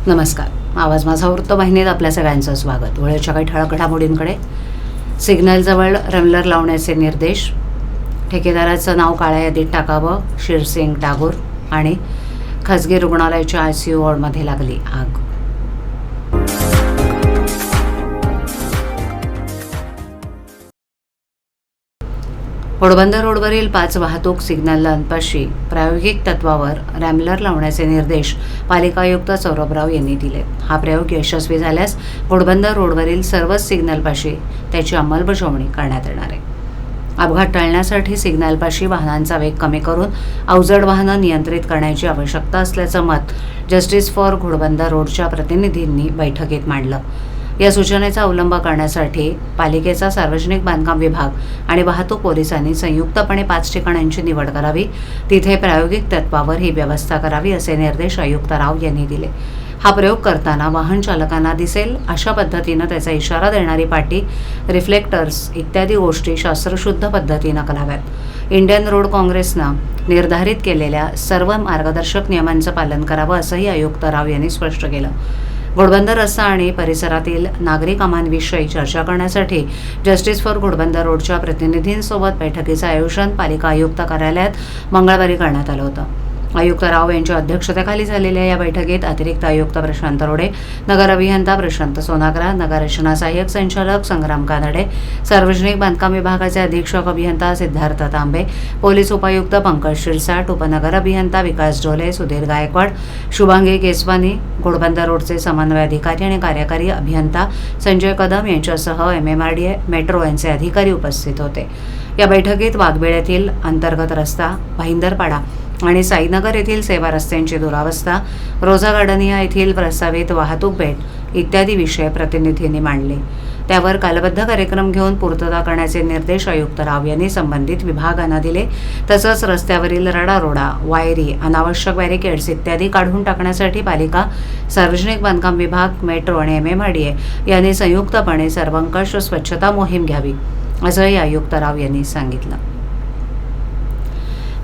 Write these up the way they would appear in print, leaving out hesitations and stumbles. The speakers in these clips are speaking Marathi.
नमस्कार. आवाज माझा वृत्तवाहिनीत आपल्या सगळ्यांचं स्वागत. वेळेच्या काही ठळक घडामोडींकडे. सिग्नलजवळ रॅम्लर लावण्याचे निर्देश. ठेकेदाराचं नाव काळ्या यादीत टाकावं. शिरसिंग टागोर. आणि खासगी रुग्णालयाच्या ICU वॉर्डमध्ये लागली आग. घोडबंदर रोडवरील 5 वाहतूक सिग्नलांपाशी प्रायोगिक तत्वावर रॅम्लर लावण्याचे निर्देश पालिका आयुक्त सौरभराव यांनी दिले. हा प्रयोग यशस्वी झाल्यास घोडबंदर रोडवरील सर्वच सिग्नलपाशी त्याची अंमलबजावणी करण्यात येणार आहे. अपघात टाळण्यासाठी सिग्नलपाशी वाहनांचा वेग कमी करून अवजड वाहनं नियंत्रित करण्याची आवश्यकता असल्याचं मत जस्टिस फॉर घोडबंदर रोडच्या प्रतिनिधींनी बैठकीत मांडलं. या सूचनेचा अवलंब करण्यासाठी पालिकेचा सार्वजनिक बांधकाम विभाग आणि वाहतूक पोलिसांनी संयुक्तपणे 5 ठिकाणांची निवड करावी. तिथे प्रायोगिक तत्वावर ही व्यवस्था करावी असे निर्देश आयुक्त राव यांनी दिले. हा प्रयोग करताना वाहन चालकांना दिसेल अशा पद्धतीनं त्याचा इशारा देणारी पाटी, रिफ्लेक्टर्स इत्यादी गोष्टी शास्त्रशुद्ध पद्धतीनं कराव्यात. इंडियन रोड काँग्रेसनं निर्धारित केलेल्या सर्व मार्गदर्शक नियमांचं पालन करावं असंही आयुक्त राव यांनी स्पष्ट केलं. घोडबंदर रस्ता आणि परिसरातील नागरी कामांविषयी चर्चा करण्यासाठी जस्टिस फॉर घोडबंदर रोडच्या प्रतिनिधींसोबत बैठकीचं आयोजन पालिका आयुक्त कार्यालयात मंगळवारी करण्यात आलं होतं. आयुक्त राव यांच्या अध्यक्षतेखाली झालेल्या या बैठकीत अतिरिक्त आयुक्त प्रशांत रोडे, नगर अभियंता प्रशांत सोनाग्रा, नगररचना सहाय्यक संचालक संग्राम कानडे, सार्वजनिक बांधकाम विभागाचे अधीक्षक अभियंता सिद्धार्थ तांबे, पोलीस उपायुक्त पंकज शिरसाट, उपनगर अभियंता विकास डोले, सुधीर गायकवाड, शुभांगी केसवानी, घोडबंदर रोडचे समन्वय अधिकारी आणि कार्यकारी अभियंता संजय कदम यांच्यासह MMRDA मेट्रो यांचे अधिकारी उपस्थित होते. या बैठकीत वाघबीळ येथील अंतर्गत रस्ता, भाईंदरपाडा आणि साईनगर येथील सेवा रस्त्यांची दुरावस्था, रोझा गार्डनिया येथील प्रस्तावित वाहतूक बेट इत्यादी विषय प्रतिनिधींनी मांडले. त्यावर कालबद्ध कार्यक्रम घेऊन पूर्तता करण्याचे निर्देश आयुक्त राव यांनी संबंधित विभागांना दिले. तसंच रस्त्यावरील रडारोडा, वायरी, अनावश्यक बॅरिकेड्स इत्यादी काढून टाकण्यासाठी पालिका, सार्वजनिक बांधकाम विभाग, मेट्रो आणि MMRDA यांनी संयुक्तपणे सर्वंकष स्वच्छता मोहीम घ्यावी असंही आयुक्त राव यांनी सांगितलं.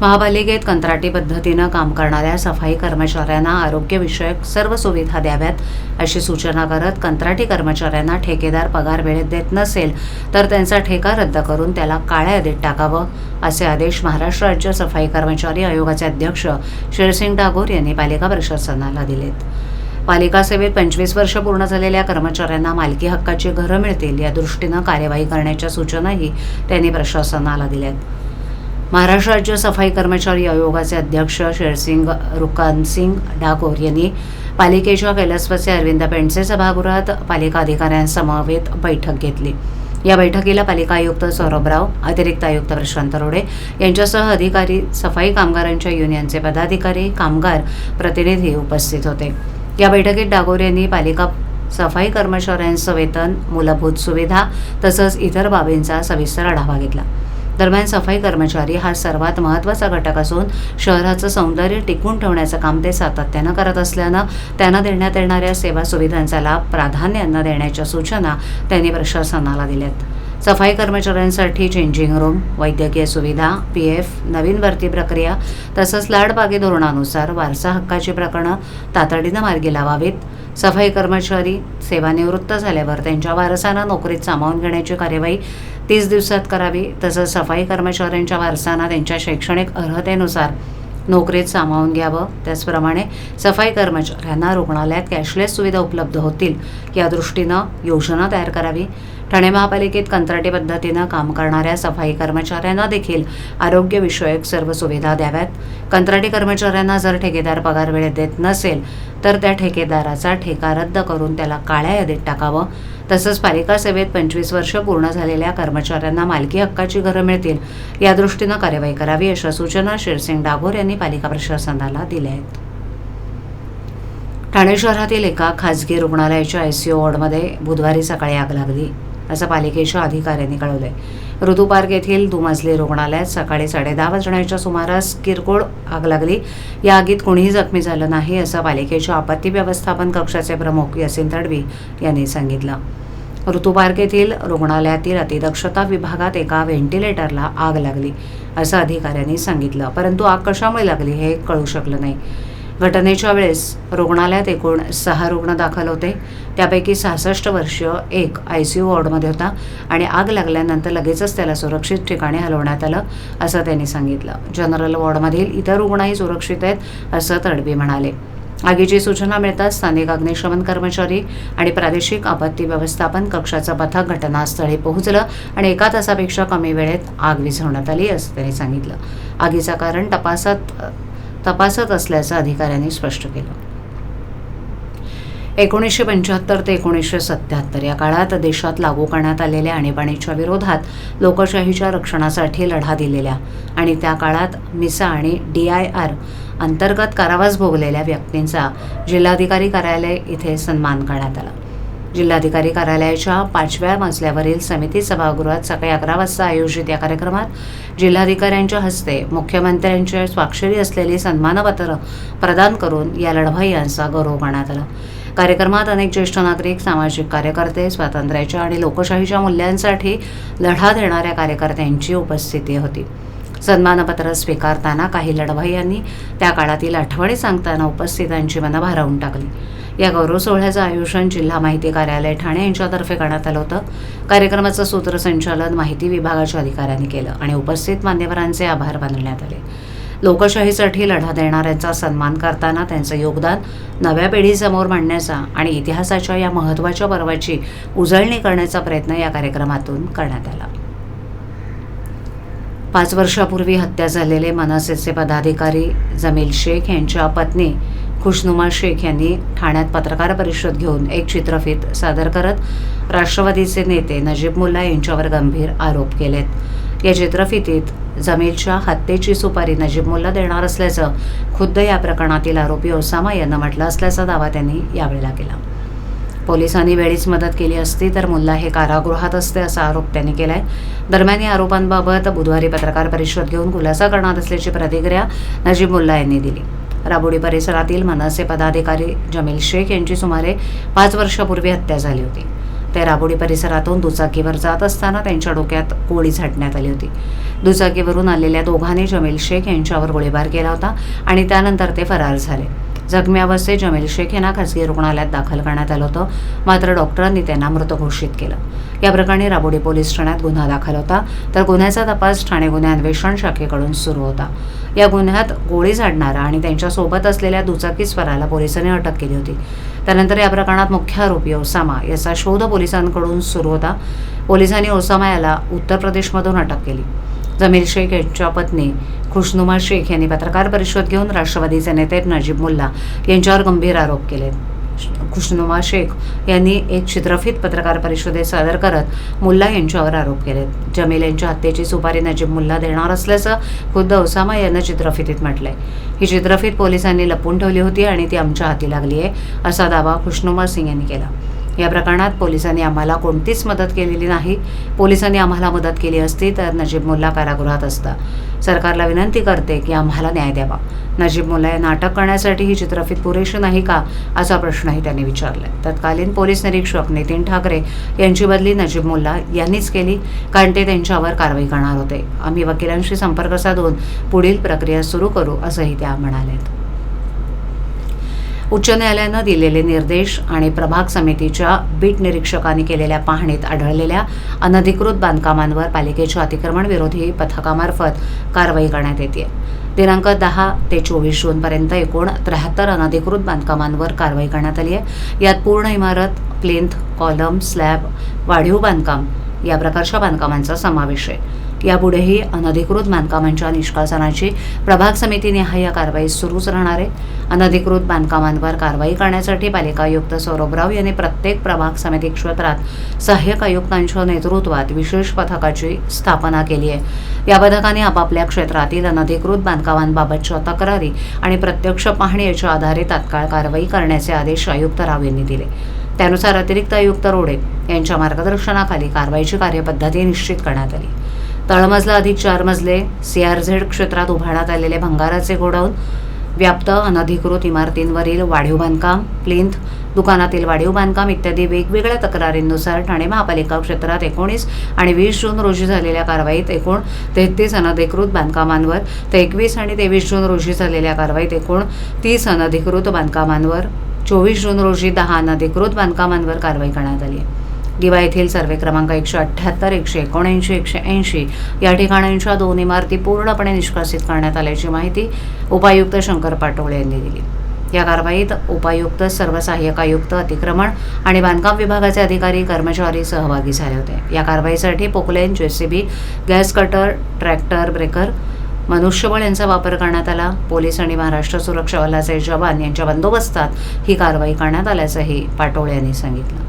महापालिकेत कंत्राटी पद्धतीनं काम करणाऱ्या सफाई कर्मचाऱ्यांना आरोग्यविषयक सर्व सुविधा द्याव्यात अशी सूचना करत कंत्राटी कर्मचाऱ्यांना ठेकेदार पगार वेळेत देत नसेल तर त्यांचा ठेका रद्द करून त्याला काळ्या यादीत टाकावं असे आदेश महाराष्ट्र राज्य सफाई कर्मचारी आयोगाचे अध्यक्ष शिरसिंग टागोर यांनी पालिका प्रशासनाला दिलेत. पालिका सेवेत 25 वर्ष पूर्ण झालेल्या कर्मचाऱ्यांना मालकी हक्काची घरं मिळतील या दृष्टीनं कार्यवाही करण्याच्या सूचनाही त्यांनी प्रशासनाला दिल्यात. महाराष्ट्र राज्य सफाई कर्मचारी आयोगाचे अध्यक्ष शेरसिंग रुकानसिंग डाकोर यांनी पालिकेच्या कैलासवासी अरविंद पेंडसे सभागृहात पालिका अधिकाऱ्यांसमवेत बैठक घेतली. या बैठकीला पालिका आयुक्त सौरभराव, अतिरिक्त आयुक्त प्रशांत रोडे यांच्यासह अधिकारी, सफाई कामगारांच्या युनियनचे पदाधिकारी, कामगार प्रतिनिधी उपस्थित होते. या बैठकीत डाकोर यांनी पालिका सफाई कर्मचाऱ्यांचं वेतन, मूलभूत सुविधा तसंच इतर बाबींचा सविस्तर आढावा घेतला. दरम्यान सफाई कर्मचारी हा सर्वात महत्त्वाचा घटक असून शहराचं सौंदर्य टिकवून ठेवण्याचं काम ते सातत्यानं करत असल्यानं त्यांना देण्यात येणाऱ्या सेवा सुविधांचा लाभ प्राधान्यानं देण्याच्या सूचना त्यांनी प्रशासनाला दिल्यात. सफाई कर्मचाऱ्यांसाठी चेंजिंग रूम, वैद्यकीय सुविधा, PF, नवीन भरती प्रक्रिया तसंच लाडबागे धोरणानुसार वारसा हक्काची प्रकरणं तातडीनं मार्गी लावावीत. सफाई कर्मचारी सेवानिवृत्त झाल्यावर त्यांच्या वारसांना नोकरीत सामावून घेण्याची कार्यवाही 30 दिवसात करावी. तसंच सफाई कर्मचाऱ्यांच्या वारसांना त्यांच्या शैक्षणिक अर्हतेनुसार नोकरीत सामावून घ्यावं. त्याचप्रमाणे सफाई कर्मचाऱ्यांना रुग्णालयात कॅशलेस सुविधा उपलब्ध होतील या दृष्टीनं योजना तयार करावी. ठाणे महापालिकेत कंत्राटी पद्धतीनं काम करणाऱ्या सफाई कर्मचाऱ्यांना देखील आरोग्यविषयक सर्व सुविधा द्याव्यात. कंत्राटी कर्मचाऱ्यांना जर ठेकेदार पगार वेळेत देत नसेल तर त्या ठेकेदाराचा ठेका रद्द करून त्याला काळ्या यादीत टाकावं. तसंच पालिका सेवेत 25 वर्ष पूर्ण झालेल्या कर्मचाऱ्यांना मालकी हक्काची घरं मिळतील या दृष्टीनं कार्यवाही करावी अशा सूचना शिरसिंग डागोर यांनी पालिका प्रशासनाला दिल्या आहेत. ठाणे शहरातील एका खासगी रुग्णालयाच्या ICU वॉर्डमध्ये बुधवारी सकाळी आग लागली असं पालिकेच्या अधिकाऱ्यांनी कळवलंय. ऋतू पार्क येथील दुमजली रुग्णालयात सकाळी 10:30 वाजण्याच्या सुमारास किरकोळ आग लागली. या आगीत कोणीही जखमी झालं नाही असं पालिकेच्या आपत्ती व्यवस्थापन कक्षाचे प्रमुख यासिन तडवी यांनी सांगितलं. ऋतू पार्क येथील रुग्णालयातील अतिदक्षता विभागात एका व्हेंटिलेटरला आग लागली असं अधिकाऱ्यांनी सांगितलं. परंतु आग कशामुळे लागली हे कळू शकलं नाही. घटनेच्या वेळेस रुग्णालयात एकूण 6 रुग्ण दाखल होते. त्यापैकी 66 वर्षीय एक ICU वॉर्डमध्ये होता आणि आग लागल्यानंतर लगेचच त्याला सुरक्षित ठिकाणी हलवण्यात आलं, असं त्यांनी सांगितलं. जनरल वॉर्डमधील इतर रुग्णही सुरक्षित आहेत, असं तडवी म्हणाले. आगीची सूचना मिळताच स्थानिक अग्निशमन कर्मचारी आणि प्रादेशिक आपत्ती व्यवस्थापन कक्षाचं पथक घटनास्थळी पोहोचलं आणि 1 तासापेक्षा कमी वेळेत आग विझवण्यात आली, असं त्यांनी सांगितलं. आगीचं कारण तपासत असल्याचं अधिकाऱ्यांनी स्पष्ट केलं. 1975 ते 1977 या काळात देशात लागू करण्यात आलेल्या आणीबाणीच्या विरोधात लोकशाहीच्या रक्षणासाठी लढा दिलेल्या आणि त्या काळात मिसा आणि DIR अंतर्गत कारावास भोगलेल्या व्यक्तींचा जिल्हाधिकारी कार्यालय इथे सन्मान करण्यात आला. जिल्हाधिकारी कार्यालयाच्या 5व्या मजल्यावरील समिती सभागृहात सकाळी 11 वाजता आयोजित या कार्यक्रमात जिल्हाधिकाऱ्यांच्या हस्ते मुख्यमंत्र्यांच्या स्वाक्षरी असलेली सन्मानपत्र प्रदान करून या लढवय्यांचा गौरव करण्यात आला. कार्यक्रमात अनेक ज्येष्ठ नागरिक, सामाजिक कार्यकर्ते, स्वातंत्र्याच्या आणि लोकशाहीच्या मूल्यांसाठी लढा देणाऱ्या कार्यकर्त्यांची उपस्थिती होती. सन्मानपत्र स्वीकारताना काही लढवय्यांनी त्या काळातील आठवणी सांगताना उपस्थितांची मनं भारावून टाकली. या गौरव सोहळ्याचं आयोजन जिल्हा माहिती कार्यालय ठाणे यांच्यातर्फे करण्यात आलं होतं. कार्यक्रमाचं सूत्रसंचालन माहिती विभागाच्या अधिकाऱ्यांनी केलं आणि उपस्थित मान्यवरांचे आभार मानण्यात आले. लोकशाहीसाठी लढा देणाऱ्यांचा सन्मान करताना त्यांचं योगदान नव्या पिढीसमोर मांडण्याचा आणि इतिहासाच्या या महत्त्वाच्या पर्वाची उजळणी करण्याचा प्रयत्न या कार्यक्रमातून करण्यात आला. 5 वर्षापूर्वी हत्या झालेले मनसेचे पदाधिकारी जमील शेख यांच्या पत्नी खुशनुमा शेख यांनी ठाण्यात पत्रकार परिषद घेऊन एक चित्रफित सादर करत राष्ट्रवादीचे नेते नजीब मुल्ला यांच्यावर गंभीर आरोप केलेत. या चित्रफितीत जमीलच्या हत्येची सुपारी नजीब मुल्ला देणार असल्याचं खुद्द या प्रकरणातील आरोपी ओसामा यांना म्हटलं असल्याचा दावा त्यांनी यावेळेला केला. पोलिसांनी वेळीच मदत केली असती तर मुल्ला हे कारागृहात असते, असा आरोप त्यांनी केलाय. दरम्यान या आरोपांबाबत बुधवारी पत्रकार परिषद घेऊन खुलासा करणार असल्याची प्रतिक्रिया नजीब मुल्ला यांनी दिली. राबोडी परिसरातील मनसे पदाधिकारी जमील शेख यांची सुमारे 5 वर्षापूर्वी हत्या झाली होती. ते राबोडी परिसरातून दुचाकीवर जात असताना त्यांच्या डोक्यात गोळी झाडण्यात आली होती. दुचाकीवरून आलेल्या दोघांनी जमील शेख यांच्यावर गोळीबार केला होता आणि त्यानंतर ते फरार झाले. जखमी अवस्थेत जमील शेख यांना खासगी रुग्णालयात दाखल करण्यात आलं होतं, मात्र डॉक्टरांनी त्यांना मृत घोषित केलं. या प्रकरणी राबोडी पोलीस ठाण्यात गुन्हा दाखल होता, तर गुन्ह्याचा तपास ठाणे गुन्हे अन्वेषण शाखेकडून सुरू होता. या गुन्ह्यात गोळी झाडणारा आणि त्यांच्यासोबत असलेल्या दुचाकीस्वाराला पोलिसांनी अटक केली होती. त्यानंतर या प्रकरणात मुख्य आरोपी ओसामा याचा शोध पोलिसांकडून सुरू होता. पोलिसांनी ओसामा याला उत्तर प्रदेशमधून अटक केली. जमील शेख यांच्या पत्नी खुशनुमा शेख यांनी पत्रकार परिषद घेऊन राष्ट्रवादीचे नेते नजीब मुल्ला यांच्यावर गंभीर आरोप केले. खुशनुमा शेख यांनी एक चित्रफित पत्रकार परिषदेत सादर करत मुल्ला यांच्यावर आरोप केले. जमील यांच्या हत्येची सुपारी नजीब मुल्ला देणार असल्याचं खुद्द ओसामा यांना चित्रफितीत म्हटलंय. ही चित्रफित पोलिसांनी लपवून ठेवली होती आणि ती आमच्या हाती लागली आहे, असा दावा खुशनुमा सिंग यांनी केला. या प्रकरणात पोलिसांनी आम्हाला कोणतीच मदत केलेली नाही. पोलिसांनी आम्हाला मदत केली असती तर नजीब मुल्ला कारागृहात असता. सरकारला विनंती करते की आम्हाला न्याय द्यावा. नजीब मुल्ला यांना अटक करण्यासाठी ही चित्रफित पुरेशी नाही का, असा प्रश्नही त्यांनी विचारलाय. तत्कालीन पोलीस निरीक्षक नितीन ठाकरे यांची बदली नजीब मुल्ला यांनीच केली, कारण ते त्यांच्यावर कारवाई करणार होते. आम्ही वकिलांशी संपर्क साधून पुढील प्रक्रिया सुरू करू, असंही त्या म्हणाल्यात. उच्च न्यायालयानं दिलेले निर्देश आणि प्रभाग समितीच्या बीट निरीक्षकांनी केलेल्या पाहणीत आढळलेल्या अनधिकृत बांधकामांवर पालिकेच्या अतिक्रमण विरोधी पथकामार्फत कारवाई करण्यात येते. दिनांक 10 ते 24 जूनपर्यंत एकूण 73 अनधिकृत बांधकामांवर कारवाई करण्यात आली आहे. यात पूर्ण इमारत, प्लिंथ, कॉलम, स्लॅब, वाढीव बांधकाम या प्रकारच्या बांधकामांचा समावेश आहे. यापुढेही अनधिकृत बांधकामांच्या निष्कासनाची प्रभाग समितीनिहाय कारवाई सुरूच राहणार आहे. अनधिकृत बांधकामांवर कारवाई करण्यासाठी पालिका आयुक्त सौरभ राव यांनी प्रत्येक प्रभाग समिती क्षेत्रात सहाय्यक आयुक्तांच्या नेतृत्वात विशेष पथकाची स्थापना केली आहे. या पथकाने आपापल्या क्षेत्रातील अनधिकृत बांधकामांबाबतच्या तक्रारी आणि प्रत्यक्ष पाहणी याच्या आधारे तात्काळ कारवाई करण्याचे आदेश आयुक्त राव यांनी दिले. त्यानुसार अतिरिक्त आयुक्त रोडे यांच्या मार्गदर्शनाखाली कारवाईची कार्यपद्धती निश्चित करण्यात आली. तळमजला अधिक 4 मजले CRZ क्षेत्रात उभारण्यात आलेले भंगाराचे गोडाऊन, व्याप्त अनधिकृत इमारतींवरील वाढीव बांधकाम, प्लिंथ, दुकानातील वाढीव बांधकाम इत्यादी वेगवेगळ्या तक्रारींनुसार ठाणे महापालिका क्षेत्रात 19 आणि 20 जून रोजी झालेल्या कारवाईत एकूण 33 अनधिकृत बांधकामांवर तर 21 आणि 23 जून रोजी झालेल्या कारवाईत एकूण 30 अनधिकृत बांधकामांवर 24 जून रोजी 10 अनधिकृत बांधकामांवर कारवाई करण्यात आली आहे. दिवा येथील सर्वे क्रमांक 178, 179, 180 या ठिकाणांच्या 2 इमारती पूर्णपणे निष्कासित करण्यात आल्याची माहिती उपायुक्त शंकर पाटोळे यांनी दिली. या कारवाईत उपायुक्त, सर्व सहाय्यक आयुक्त, अतिक्रमण आणि बांधकाम विभागाचे अधिकारी, कर्मचारी सहभागी झाले होते. या कारवाईसाठी Poclain, JCB, gas cutter, tractor, breaker, मनुष्यबळ यांचा वापर करण्यात आला. पोलीस आणि महाराष्ट्र सुरक्षा बलाचे जवान यांच्या बंदोबस्तात ही कारवाई करण्यात आल्याचंही पाटोळे यांनी सांगितलं.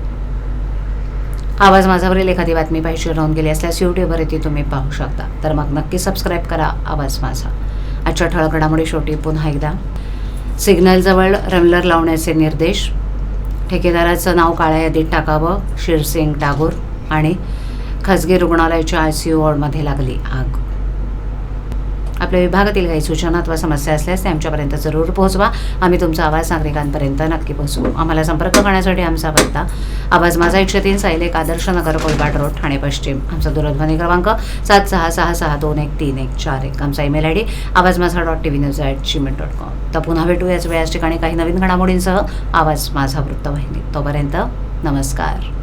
आवाज माझावरील एखादी बातमी पाहिजे राहून गेली असल्यास यूट्यूबवरती तुम्ही पाहू शकता, तर मग नक्की सबस्क्राईब करा आवाज माझा. आजच्या ठळक घडामोडी शेवटी पुन्हा एकदा. सिग्नलजवळ रमलर लावण्याचे निर्देश. ठेकेदाराचं नाव काळ्या यादीत टाकावं. शिरसिंग टागोर. आणि खासगी रुग्णालयाच्या ICU वॉर्डमध्ये लागली आग. आपल्या विभागातील काही सूचना अथवा समस्या असल्यास ते आमच्यापर्यंत जरूर पोहोचवा. आम्ही तुमचा आवाज नागरिकांपर्यंत नक्की पोहोचवू. आम्हाला संपर्क करण्यासाठी आमचा पत्ता आवाज माझा 103 सायलेक, आदर्श नगर, कोलपाट रोड, ठाणे पश्चिम. आमचा दूरध्वनी क्रमांक 7666211441. आमचा ईमेल ID avazmaza.tvnews@gmail.com. तर पुन्हा भेटू याच वेळाच ठिकाणी काही नवीन घडामोडींसह आवाज माझा वृत्तवाहिनी. तोपर्यंत नमस्कार.